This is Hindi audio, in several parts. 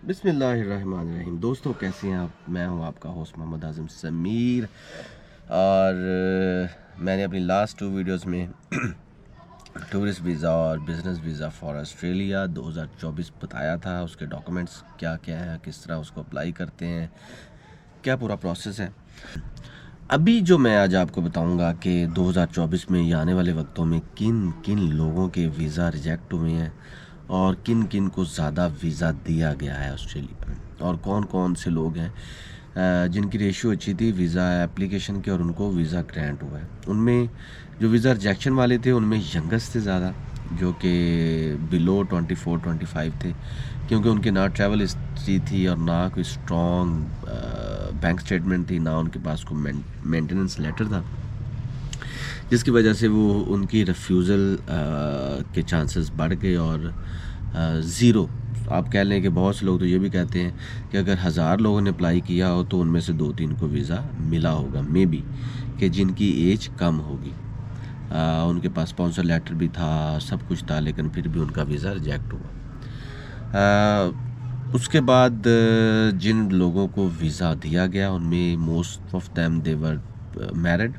बिस्मिल्लाहिर्रहमानिर्रहीम। दोस्तों कैसे हैं आप? मैं हूं आपका होस्ट मोहम्मद आज़म समीर। और मैंने अपनी लास्ट 2 वीडियोस में टूरिस्ट वीज़ा और बिज़नेस वीज़ा फॉर ऑस्ट्रेलिया 2024 बताया था। उसके डॉक्यूमेंट्स क्या क्या हैं, किस तरह उसको अप्लाई करते हैं, क्या पूरा प्रोसेस है। अभी जो मैं आज आपको बताऊंगा कि 2024 में या आने वाले वक्तों में किन किन लोगों के वीज़ा रिजेक्ट हुए हैं और किन किन को ज़्यादा वीज़ा दिया गया है ऑस्ट्रेलिया में, और कौन कौन से लोग हैं जिनकी रेशियो अच्छी थी वीज़ा एप्लीकेशन की और उनको वीज़ा ग्रांट हुआ है। उनमें जो वीज़ा रिजेक्शन वाले थे उनमें यंगस्ट थे ज़्यादा, जो कि बिलो 24-25 थे, क्योंकि उनके ना ट्रैवल हिस्ट्री थी और ना कोई स्ट्रॉन्ग बैंक स्टेटमेंट थी, ना उनके पास कोई मेंटेनेंस लेटर था, जिसकी वजह से वो उनकी रिफ्यूज़ल के चांसेस बढ़ गए और ज़ीरो। आप कह लें कि बहुत से लोग तो ये भी कहते हैं कि अगर 1000 लोगों ने अप्लाई किया हो तो उनमें से 2-3 को वीज़ा मिला होगा, मे बी, कि जिनकी एज कम होगी। उनके पास स्पॉन्सर लेटर भी था, सब कुछ था, लेकिन फिर भी उनका वीज़ा रिजेक्ट हुआ। उसके बाद जिन लोगों को वीज़ा दिया गया उनमें most of them they were married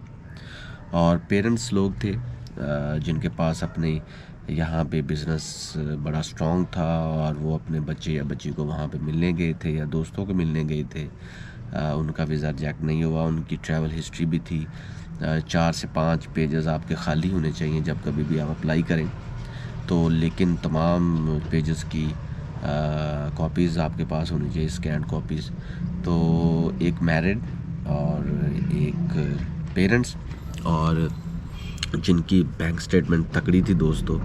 और पेरेंट्स लोग थे, जिनके पास अपने यहाँ पे बिज़नेस बड़ा स्ट्रॉन्ग था और वो अपने बच्चे या बच्ची को वहाँ पे मिलने गए थे या दोस्तों को मिलने गए थे। उनका वीज़ा रिजेक्ट नहीं हुआ। उनकी ट्रैवल हिस्ट्री भी थी। 4 से 5 पेजेस आपके खाली होने चाहिए जब कभी भी आप अप्लाई करें तो, लेकिन तमाम पेजेस की कॉपीज़ आपके पास होनी चाहिए, स्कैन कॉपीज़। तो एक मैरिड और एक पेरेंट्स और जिनकी बैंक स्टेटमेंट तकड़ी थी दोस्तों,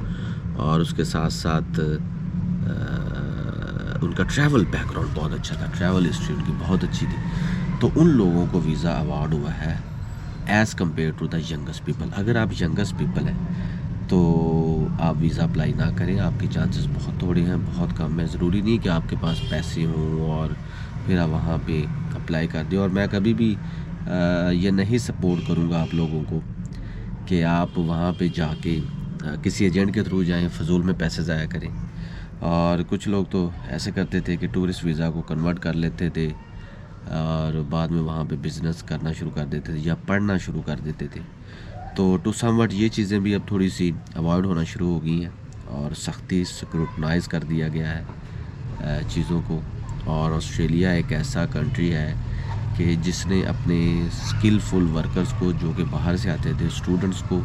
और उसके साथ साथ उनका ट्रैवल बैकग्राउंड बहुत अच्छा था, ट्रैवल हिस्ट्री उनकी बहुत अच्छी थी, तो उन लोगों को वीज़ा अवार्ड हुआ है as compared to the youngest people. अगर आप यंगेस्ट पीपल हैं तो आप वीज़ा अप्लाई ना करें, आपके चांसेस बहुत थोड़े हैं, बहुत कम है। ज़रूरी नहीं कि आपके पास पैसे हों और फिर आप वहाँ पे अप्लाई कर दें। और मैं कभी भी ये नहीं सपोर्ट करूँगा आप लोगों को कि आप वहाँ पे जाके किसी एजेंट के थ्रू जाएं, फ़जूल में पैसे ज़ाया करें। और कुछ लोग तो ऐसे करते थे कि टूरिस्ट वीज़ा को कन्वर्ट कर लेते थे और बाद में वहाँ पे बिज़नेस करना शुरू कर देते थे या पढ़ना शुरू कर देते थे। तो टू समवट ये चीज़ें भी अब थोड़ी सी अवॉइड होना शुरू हो गई हैं और सख्ती स्क्रूटनाइज़ कर दिया गया है चीज़ों को। और ऑस्ट्रेलिया एक ऐसा कंट्री है कि जिसने अपने स्किलफुल वर्कर्स को, जो कि बाहर से आते थे, स्टूडेंट्स को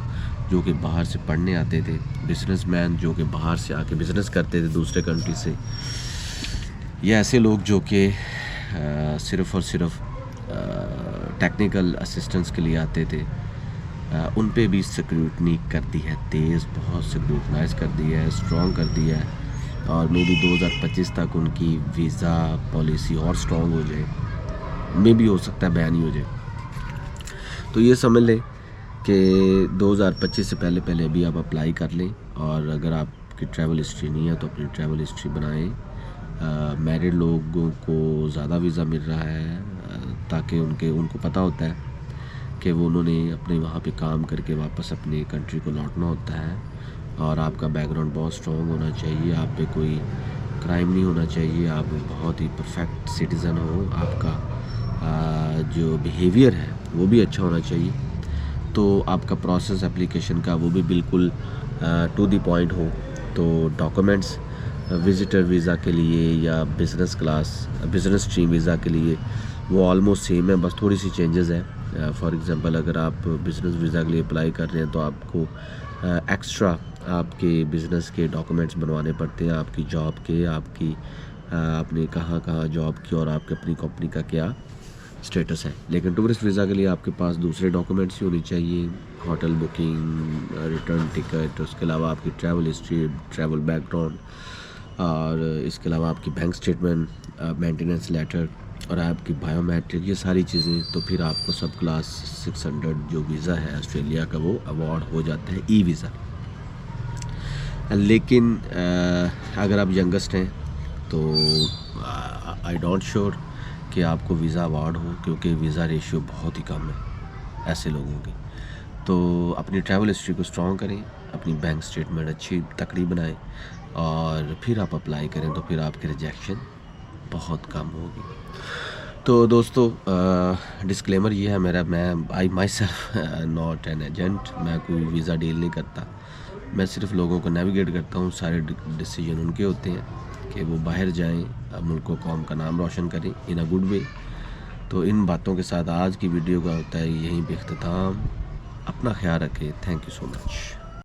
जो कि बाहर से पढ़ने आते थे, बिजनेसमैन जो कि बाहर से आके बिज़नेस करते थे दूसरे कंट्री से, या ऐसे लोग जो कि सिर्फ़ और सिर्फ टेक्निकल असिस्टेंस के लिए आते थे, उन पे भी स्क्रूटनी कर दी है, तेज़ बहुत स्क्रूटनाइज़ कर दी है, स्ट्रॉन्ग कर दिया है। और मे बी 2025 तक उनकी वीज़ा पॉलिसी और स्ट्रॉन्ग हो जाए, मे भी हो सकता है बैन ही हो जाए। तो ये समझ लें कि 2025 से पहले पहले अभी आप अप्लाई कर लें। और अगर आपकी ट्रैवल हिस्ट्री नहीं है तो अपनी ट्रैवल हिस्ट्री बनाएं। मैरिड लोगों को ज़्यादा वीज़ा मिल रहा है ताकि उनको पता होता है कि वो उन्होंने अपने वहाँ पे काम करके वापस अपनी कंट्री को लौटना होता है। और आपका बैकग्राउंड बहुत स्ट्रॉन्ग होना चाहिए, आप पे कोई क्राइम नहीं होना चाहिए, आप बहुत ही परफेक्ट सिटीज़न हो, आपका जो बिहेवियर है वो भी अच्छा होना चाहिए। तो आपका प्रोसेस एप्लीकेशन का वो भी बिल्कुल टू द पॉइंट हो। तो डॉक्यूमेंट्स विज़िटर वीज़ा के लिए या बिज़नेस स्ट्रीम वीज़ा के लिए वो ऑलमोस्ट सेम है, बस थोड़ी सी चेंजेस है। फॉर एग्ज़ाम्पल अगर आप बिज़नेस वीज़ा के लिए अप्लाई कर रहे हैं तो आपको एक्स्ट्रा आपके बिज़नेस के डॉक्यूमेंट्स बनवाने पड़ते हैं, आपकी जॉब के, आपकी आपने कहाँ कहाँ जॉब की और आपके अपनी कंपनी का क्या स्टेटस है। लेकिन टूरिस्ट वीज़ा के लिए आपके पास दूसरे डॉक्यूमेंट्स ही होने चाहिए, होटल बुकिंग, रिटर्न टिकट, उसके अलावा आपकी ट्रैवल हिस्ट्री, ट्रैवल बैकग्राउंड, और इसके अलावा आपकी बैंक स्टेटमेंट, मेंटेनेंस लेटर और आपकी बायोमेट्रिक, ये सारी चीज़ें। तो फिर आपको सब क्लास 600 जो वीज़ा है ऑस्ट्रेलिया का वो अवार्ड हो जाता है, ई वीज़ा। लेकिन अगर आप यंगेस्ट हैं तो आई डोंट श्योर कि आपको वीज़ा अवार्ड हो, क्योंकि वीज़ा रेशियो बहुत ही कम है ऐसे लोगों की। तो अपनी ट्रैवल हिस्ट्री को स्ट्रॉन्ग करें, अपनी बैंक स्टेटमेंट अच्छी तकड़ी बनाएं और फिर आप अप्लाई करें, तो फिर आपके रिजेक्शन बहुत कम होगी। तो दोस्तों डिस्क्लेमर ये है मेरा, मैं I myself not an agent, मैं कोई वीज़ा डील नहीं करता, मैं सिर्फ लोगों को नेविगेट करता हूँ। सारे डिसीजन उनके होते हैं कि वो बाहर जाएं, मुल्क व कौम का नाम रोशन करें इन अ गुड वे। तो इन बातों के साथ आज की वीडियो का होता है यहीं पे इख्तिताम। अपना ख्याल रखें। Thank you so much.